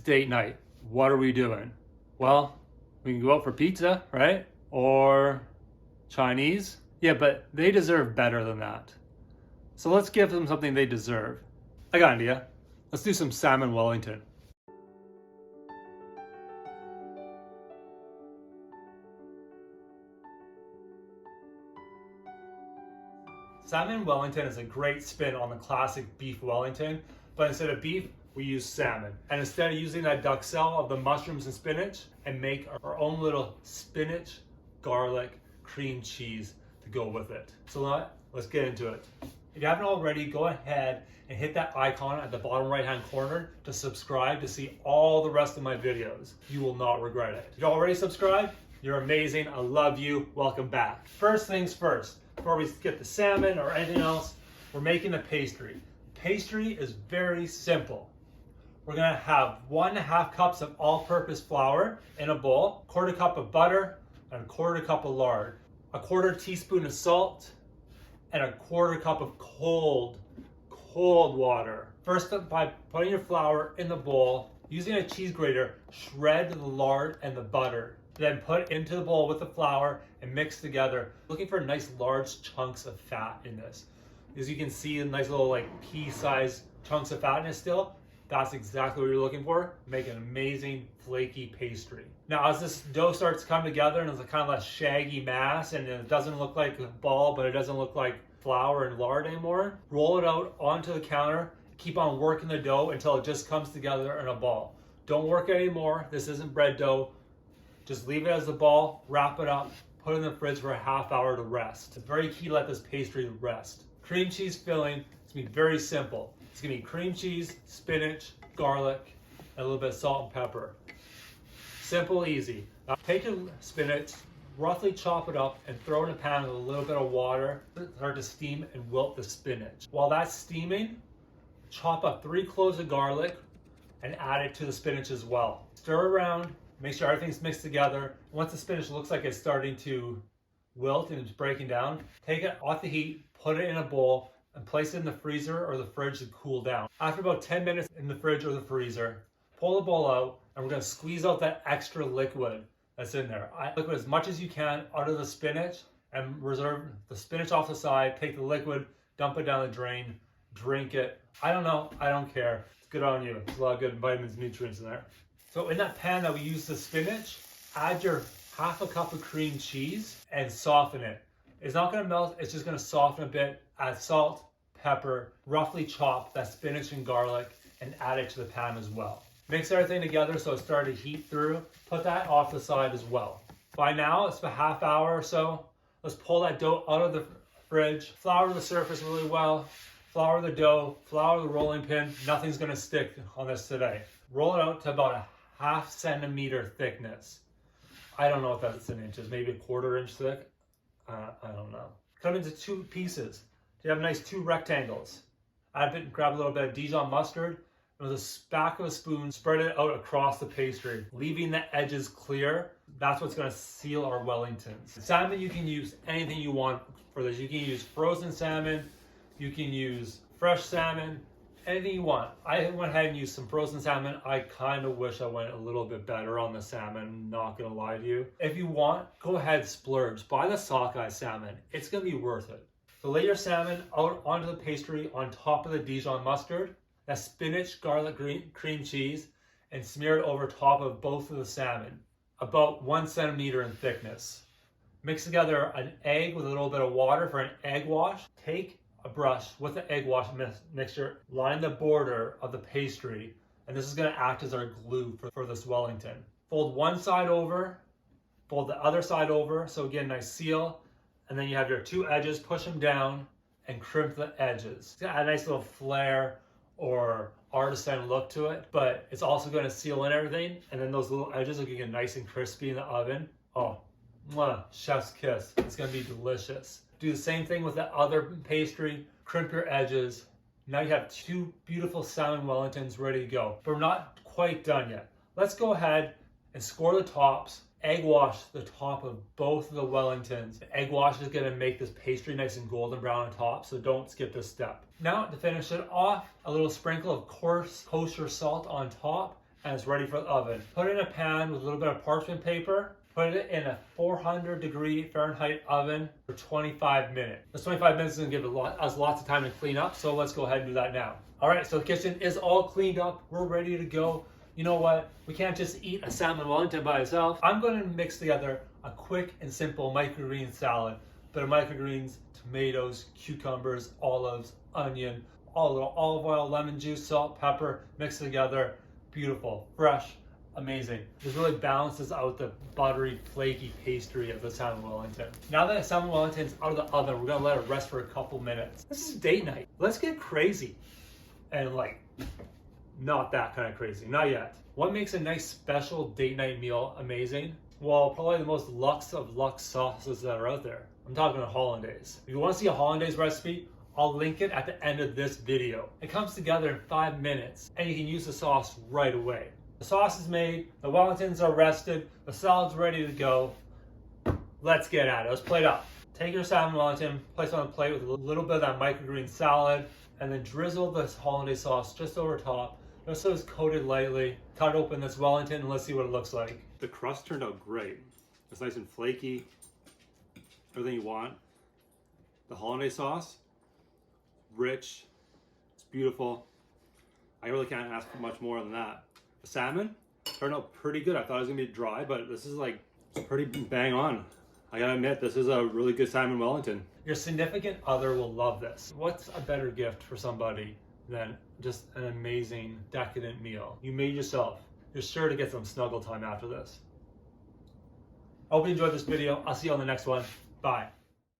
date night. What are we doing? Well, we can go out for pizza, right? Or Chinese. Yeah, but they deserve better than that. So let's give them something they deserve. I got an idea. Let's do some Salmon Wellington. Salmon Wellington is a great spin on the classic beef Wellington, but instead of beef, we use salmon. And instead of using that duck cell of the mushrooms and spinach, and make our own little spinach, garlic, cream cheese to go with it. So let's get into it. If you haven't already, go ahead and hit that icon at the bottom right hand corner to subscribe to see all the rest of my videos. You will not regret it. If you're already subscribed, you're amazing. I love you. Welcome back. First things first, before we get the salmon or anything else, we're making the pastry. Pastry is very simple. We're gonna have 1.5 cups of all-purpose flour in a bowl, 1/4 cup of butter, and 1/4 cup of lard, 1/4 teaspoon of salt, and 1/4 cup of cold water. First, by putting your flour in the bowl, using a cheese grater, shred the lard and the butter. Then put into the bowl with the flour and mix together. Looking for nice large chunks of fat in this. As you can see, nice little like pea-sized chunks of fat in it still. That's exactly what you're looking for. Make an amazing flaky pastry. Now as this dough starts to come together and it's a kind of a shaggy mass and it doesn't look like a ball, but it doesn't look like flour and lard anymore, roll it out onto the counter. Keep on working the dough until it just comes together in a ball. Don't work anymore. This isn't bread dough. Just leave it as a ball, wrap it up, put it in the fridge for a ½ hour to rest. It's very key to let this pastry rest. Cream cheese filling, it's gonna be very simple. It's gonna be cream cheese, spinach, garlic, and a little bit of salt and pepper. Simple, easy. Now take your spinach, roughly chop it up, and throw it in a pan with a little bit of water. Start to steam and wilt the spinach. While that's steaming, chop up 3 cloves of garlic and add it to the spinach as well. Stir around. Make sure everything's mixed together. Once the spinach looks like it's starting to wilt and it's breaking down, take it off the heat, put it in a bowl, and place it in the freezer or the fridge to cool down. After about 10 minutes in the fridge or the freezer, pull the bowl out, and we're gonna squeeze out that extra liquid that's in there. Liquid as much as you can out of the spinach, and reserve the spinach off the side, take the liquid, dump it down the drain, drink it. I don't know, I don't care. It's good on you. There's a lot of good vitamins and nutrients in there. So in that pan that we use the spinach, add your ½ cup of cream cheese and soften it. It's not gonna melt, it's just gonna soften a bit. Add salt, pepper, roughly chop that spinach and garlic and add it to the pan as well. Mix everything together so it's starting to heat through. Put that off the side as well. By now, it's a ½ hour or so. Let's pull that dough out of the fridge, flour the surface really well, flour the dough, flour the rolling pin. Nothing's gonna stick on this today. Roll it out to about a ½ centimeter thickness. I don't know if that's in inches, maybe 1/4 inch thick. I don't know. Cut into 2 pieces. You have nice 2 rectangles. Grab a little bit of Dijon mustard, and with the back of a spoon, spread it out across the pastry, leaving the edges clear. That's what's gonna seal our Wellingtons. Salmon, you can use anything you want for this. You can use frozen salmon, you can use fresh salmon, anything you want. I went ahead and used some frozen salmon. I kind of wish I went a little bit better on the salmon, not gonna lie to you. If you want, go ahead, splurge. Buy the sockeye salmon. It's gonna be worth it. So lay your salmon out onto the pastry on top of the Dijon mustard, that spinach, garlic, cream cheese, and smear it over top of both of the salmon, about 1 centimeter in thickness. Mix together an egg with a little bit of water for an egg wash. Take a brush with the egg wash mixture, line the border of the pastry, and this is going to act as our glue for this Wellington. Fold one side over, fold the other side over, so again, nice seal, and then you have your 2 edges, push them down, and crimp the edges. It's got a nice little flare or artisan look to it, but it's also going to seal in everything, and then those little edges will get nice and crispy in the oven. Oh, mwah, chef's kiss. It's going to be delicious. Do the same thing with the other pastry, crimp your edges. Now you have 2 beautiful Salmon Wellingtons ready to go, but we're not quite done yet. Let's go ahead and score the tops, egg wash the top of both of the Wellingtons. The egg wash is gonna make this pastry nice and golden brown on top, so don't skip this step. Now to finish it off, a little sprinkle of coarse kosher salt on top, and it's ready for the oven. Put it in a pan with a little bit of parchment paper. Put it in a 400-degree Fahrenheit oven for 25 minutes. This 25 minutes is gonna give us lots of time to clean up, so let's go ahead and do that now. All right, so the kitchen is all cleaned up. We're ready to go. You know what? We can't just eat a Salmon Wellington by itself. I'm gonna mix together a quick and simple microgreen salad. Bit of microgreens, tomatoes, cucumbers, olives, onion, a little olive oil, lemon juice, salt, pepper, mixed together. Beautiful, fresh, amazing. This really balances out the buttery, flaky pastry of the Salmon Wellington. Now that the Salmon Wellington's out of the oven, we're gonna let it rest for a couple minutes. This is date night. Let's get crazy. And like, not that kind of crazy, not yet. What makes a nice special date night meal amazing? Well, probably the most luxe of luxe sauces that are out there. I'm talking hollandaise. If you want to see a hollandaise recipe, I'll link it at the end of this video. It comes together in 5 minutes and you can use the sauce right away. The sauce is made, the Wellingtons are rested, the salad's ready to go. Let's get at it, let's plate up. Take your Salmon Wellington, place it on a plate with a little bit of that microgreen salad, and then drizzle this hollandaise sauce just over top, just so it's coated lightly. Cut open this Wellington and let's see what it looks like. The crust turned out great. It's nice and flaky, everything you want. The hollandaise sauce, rich, it's beautiful. I really can't ask for much more than that. The salmon turned out pretty good. I thought it was gonna be dry, but this is like pretty bang on. I gotta admit, this is a really good Salmon Wellington. Your significant other will love this. What's a better gift for somebody than just an amazing, decadent meal you made yourself? You're sure to get some snuggle time after this. I hope you enjoyed this video. I'll see you on the next one. Bye.